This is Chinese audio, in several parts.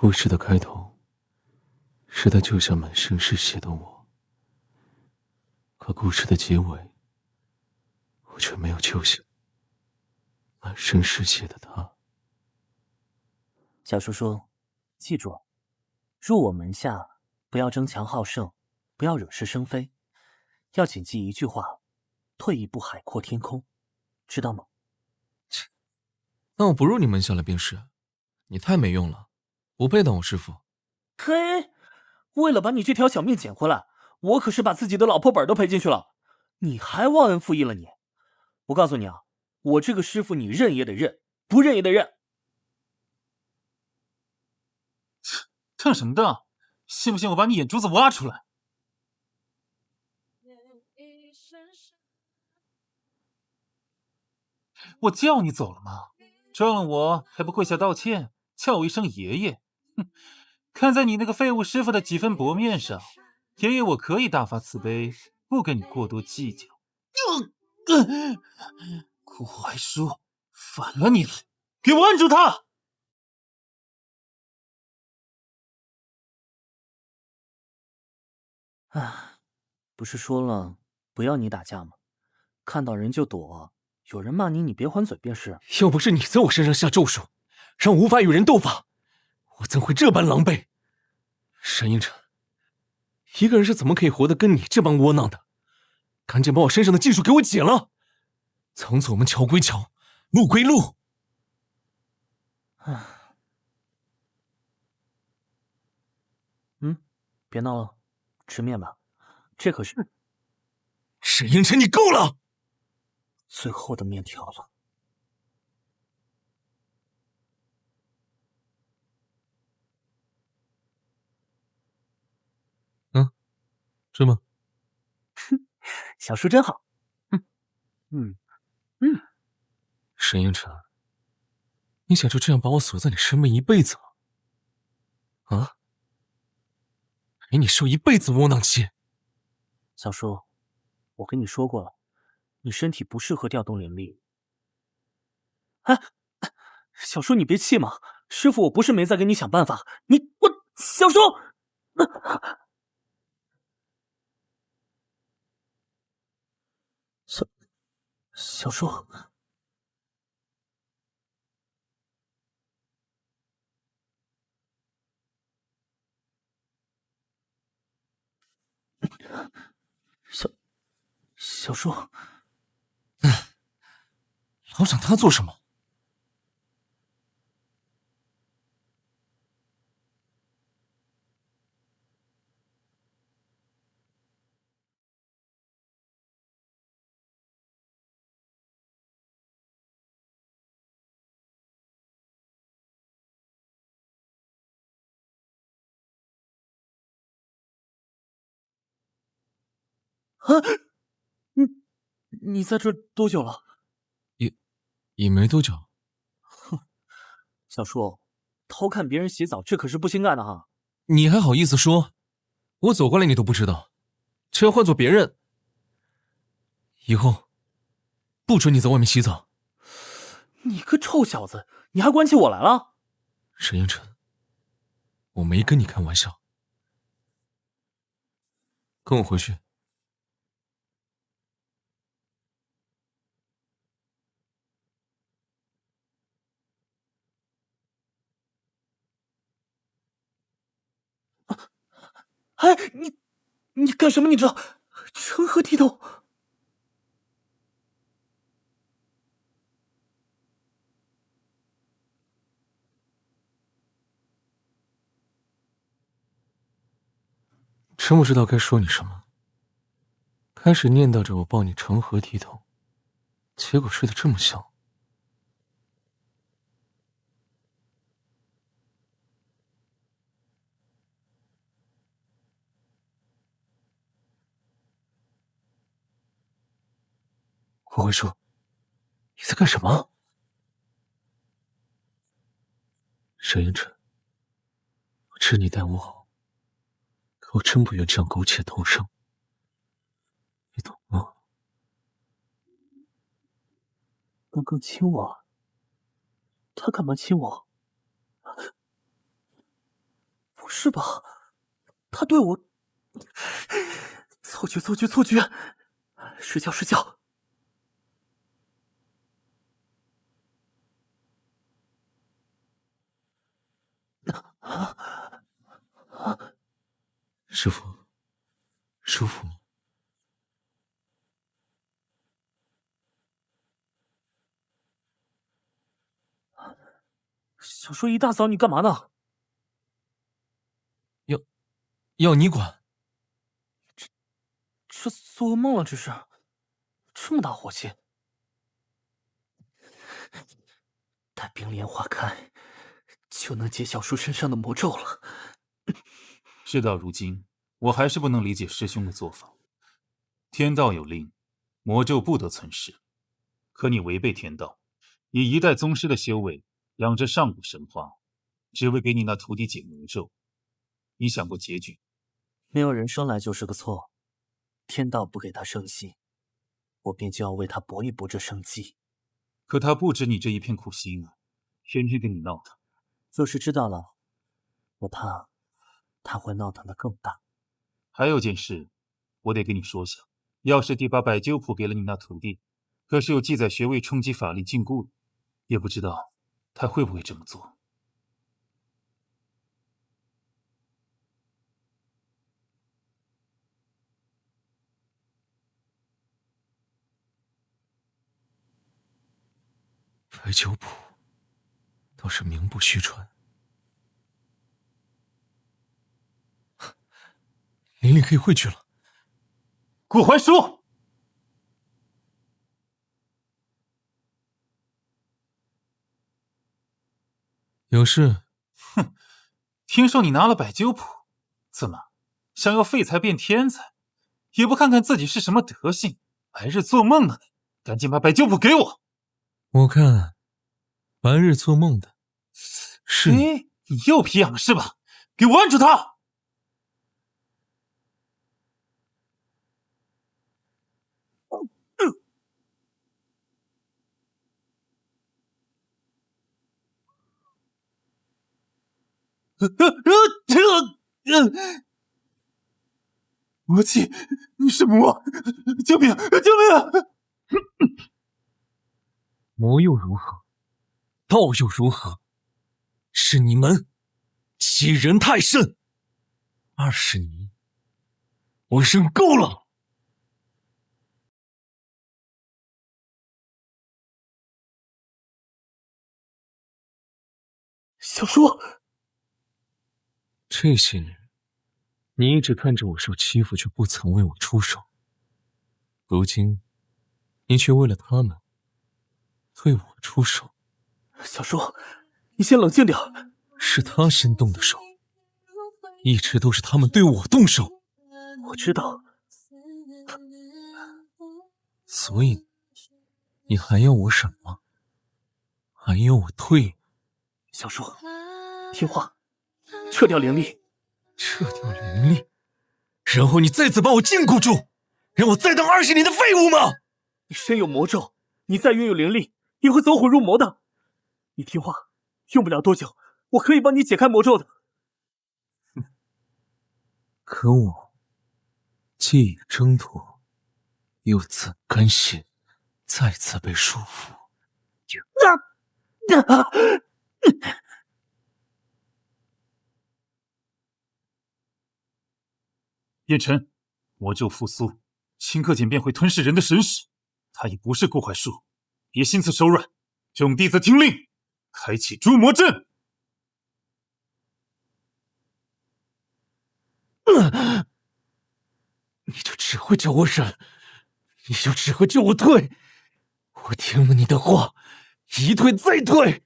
故事的开头是他救下满身是血的我，可故事的结尾，我却没有救下满身是血的他。小叔叔，记住，入我门下不要争强好胜，不要惹是生非，要谨记一句话：退一步海阔天空，知道吗？那我不入你门下了便是。你太没用了，不配当我师傅。嘿，为了把你这条小命捡回来，我可是把自己的老婆本都赔进去了，你还忘恩负义了你！我告诉你啊，我这个师傅你认也得认，不认也得认。瞪什么瞪？信不信我把你眼珠子挖出来？我叫你走了吗？撞了我还不跪下道歉，叫我一声爷爷？哼！看在你那个废物师傅的几分薄面上，爷爷我可以大发慈悲，不跟你过多计较。顾怀叔，反了你了！给我按住他！唉，不是说了不要你打架吗？看到人就躲，有人骂你，你别还嘴便是。要不是你在我身上下咒术，让我无法与人斗法，我怎会这般狼狈？沈应辰，一个人是怎么可以活得跟你这般窝囊的？赶紧把我身上的禁术给我解了！从此我们桥归桥，路归路。别闹了，吃面吧，这可是沈应辰，你够了！最后的面条了。吃吗？小叔真好。沈应辰，你想就这样把我锁在你身边一辈子吗？啊？陪你受一辈子窝囊气。小叔，我跟你说过了，你身体不适合调动灵力。哎，小叔你别气嘛，师傅我不是没在给你想办法，小叔，小叔，小叔，老想他做什么？啊，你在这多久了？也没多久。小叔，偷看别人洗澡，这可是不兴干的哈。你还好意思说？我走过来你都不知道，这要换做别人，以后不准你在外面洗澡。你个臭小子，你还关起我来了？沈应辰，我没跟你开玩笑，跟我回去。哎，你干什么？你这成何体统？真不知道该说你什么。开始念叨着我抱你成何体统，结果睡得这么香。我会说，你在干什么？沈应辰，我知你待我好，可我真不愿这样苟且偷生，你懂吗？刚刚亲我，他干嘛亲我？是吧？他对我……错觉，错觉，错觉！睡觉，睡觉！师傅，舒服吗？小叔，一大早你干嘛呢？要你管？这做噩梦了，这是？这么大火气？待冰莲花开，就能解小叔身上的魔咒了。事到如今，我还是不能理解师兄的做法。天道有令，魔咒不得存世。可你违背天道，以一代宗师的修为，养着上古神花，只为给你那徒弟解魔咒。你想过结局？没有人生来就是个错，天道不给他生机，我便就要为他搏一搏这生机。可他不止你这一片苦心啊，天天跟你闹腾。就是知道了，我怕他会闹腾得更大。还有件事，我得跟你说下。药师帝把百灸谱给了你那徒弟，可是有记载穴位冲击法力禁锢了，也不知道他会不会这么做。白酒谱倒是名不虚传。玲玲可以回去了。顾怀叔，有事？哼，听说你拿了百灸谱，怎么想要废材变天才？也不看看自己是什么德行，白日做梦呢！赶紧把百灸谱给我！我看白日做梦的是你。哎，你又皮痒了是吧？给我按住他！魔气，你是魔！救命！救命！魔又如何？道又如何？是你们欺人太甚，20年，我忍够了。小叔，这些年，你一直看着我受欺负，却不曾为我出手。如今，你却为了他们对我出手。小叔，你先冷静点。是他先动的手，一直都是他们对我动手。我知道。所以，你还要我什么？还要我退？小叔，听话，撤掉灵力。撤掉灵力，然后你再次把我禁锢住，让我再当20年的废物吗？你身有魔咒，你再拥有灵力，也会走火入魔的。你听话，用不了多久，我可以帮你解开魔咒的。可我既已挣脱，又怎甘心再次被束缚？叶辰，魔咒复苏，顷刻间便会吞噬人的神识。他已不是顾怀术，别心慈手软。众弟子听令，开启诛魔阵。你就只会叫我忍，你就只会叫我退。我听了你的话，一退再退，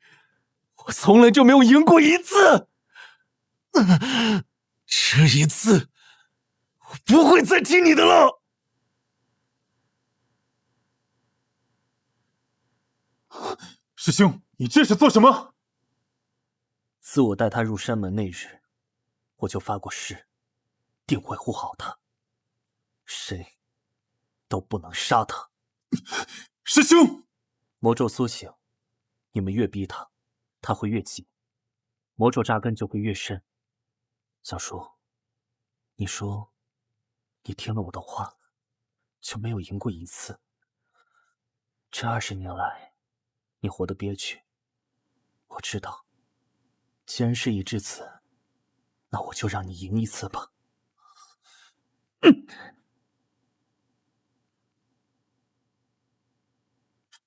我从来就没有赢过一次。这一次，我不会再听你的了。师兄，你这是做什么？自我带他入山门那日，我就发过誓，定会护好他，谁都不能杀他。师兄，魔咒苏醒，你们越逼他，他会越急，魔咒扎根就会越深。小叔，你说你听了我的话，就没有赢过一次。这20年来，你活得憋屈，我知道。既然事已至此，那我就让你赢一次吧。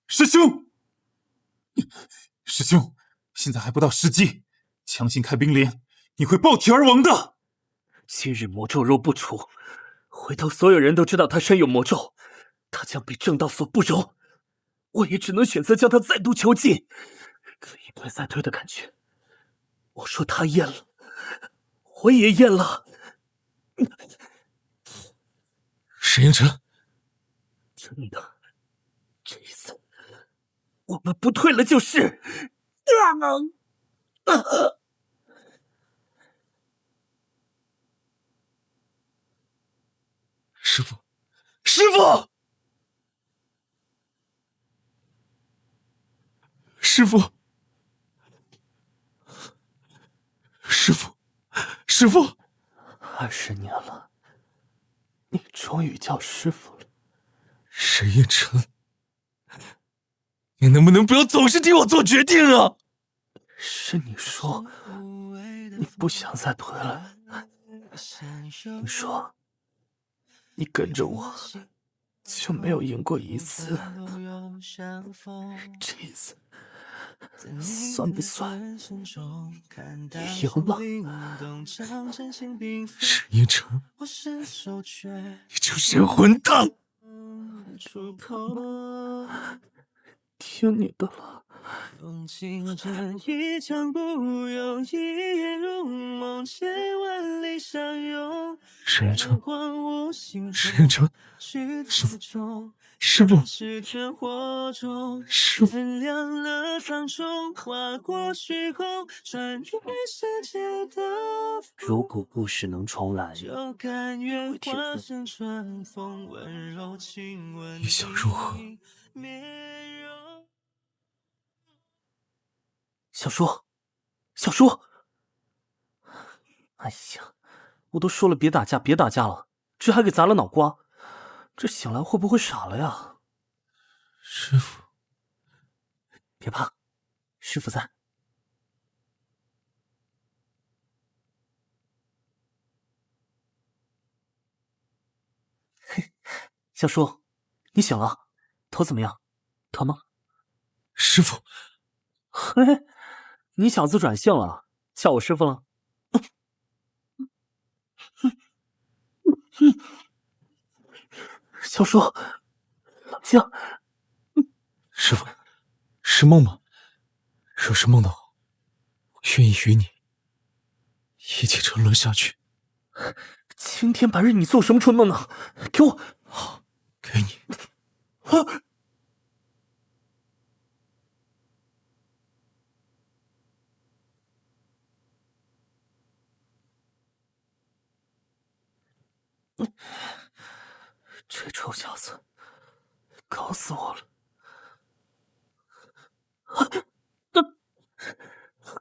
师兄，师兄，现在还不到时机，强行开冰莲，你会爆体而亡的。今日魔咒若不除，回头所有人都知道他身有魔咒，他将被正道所不容。我也只能选择将他再度囚禁，一退再退的感觉。我说他咽了，我也咽了。沈英辰，真的，这一次我们不退了就是。师父，师父，师父，师父，师父20年了，你终于叫师父了。沈英辰，你能不能不要总是替我做决定啊？是你说你不想再退了，你说你跟着我就没有赢过一次，这一次算不算赢了？沈英辰，你就是个混蛋！听你的了。用情这一场不用，一眼入梦，千万里相拥。沈英辰，沈沈英辰，师父，师父，师父，点亮了苍穹，划过虚空，穿越世界的如果故事能重来，就甘愿化身春风，温柔亲吻你想如何？小叔，小叔，哎呀，我都说了别打架，别打架了，这还给砸了脑瓜，这醒来会不会傻了呀？师父，别怕，师父在。嘿，小叔，你醒了，头怎么样？疼吗？师父，嘿，你小子转性了，叫我师父了。小叔，冷静。师父，是梦吗？若是梦的话，我愿意与你一起沉沦下去。青天白日，你做什么春梦呢？给我！好，给你。这臭小子，搞死我了！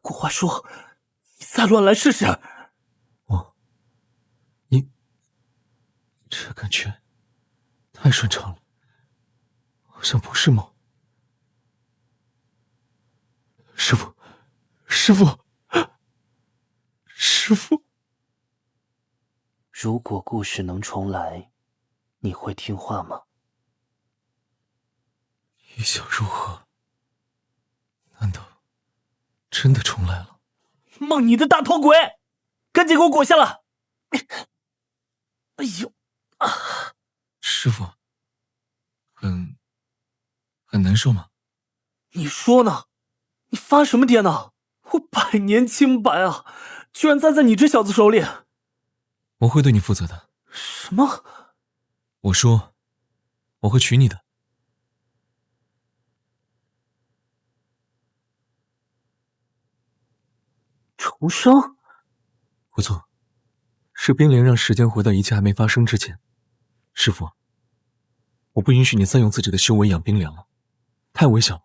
古话说，你再乱来试试。你这感觉太顺畅了，好像不是梦。师父，师父，师父。如果故事能重来，你会听话吗？你想如何？难道真的重来了？梦你的大头鬼，赶紧给我滚下来！哎呦，师父，很难受吗？你说呢？你发什么癫呢？我百年清白啊，居然栽在你这小子手里！我会对你负责的。什么？我说，我会娶你的。重生？不错，是冰莲让时间回到一切还没发生之前。师父，我不允许你再用自己的修为养冰莲了，太危险了，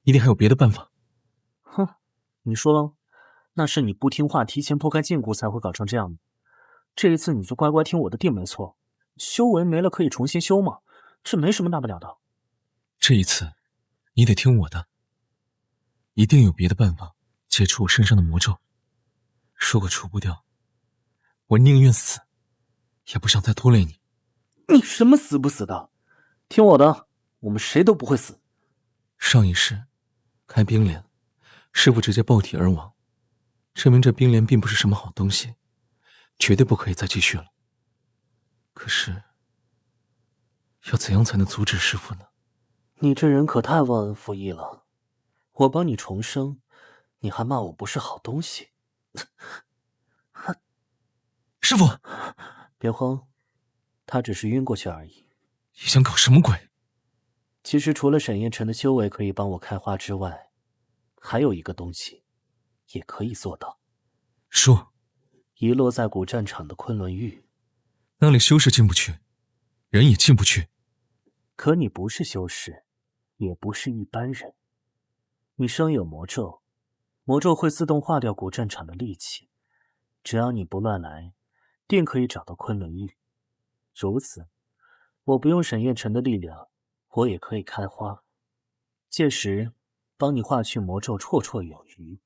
一定还有别的办法。哼，你说了，那是你不听话，提前破开禁锢才会搞成这样的。这一次你就乖乖听我的定没错，修为没了可以重新修嘛，这没什么大不了的。这一次，你得听我的，一定有别的办法解除我身上的魔咒。如果除不掉，我宁愿死，也不想再拖累你。你什么死不死的？听我的，我们谁都不会死。上一世，开冰莲，师傅直接爆体而亡，证明这冰莲并不是什么好东西，绝对不可以再继续了。可是，要怎样才能阻止师傅呢？你这人可太忘恩负义了，我帮你重生，你还骂我不是好东西。师傅，别慌，他只是晕过去而已。你想搞什么鬼？其实除了沈燕晨的修为可以帮我开花之外，还有一个东西也可以做到。说。遗落在古战场的昆仑玉，那里修士进不去，人也进不去。可你不是修士，也不是一般人。你生有魔咒，魔咒会自动化掉古战场的戾气，只要你不乱来，定可以找到昆仑玉。如此，我不用沈燕晨的力量，我也可以开花。届时，帮你化去魔咒绰绰有余。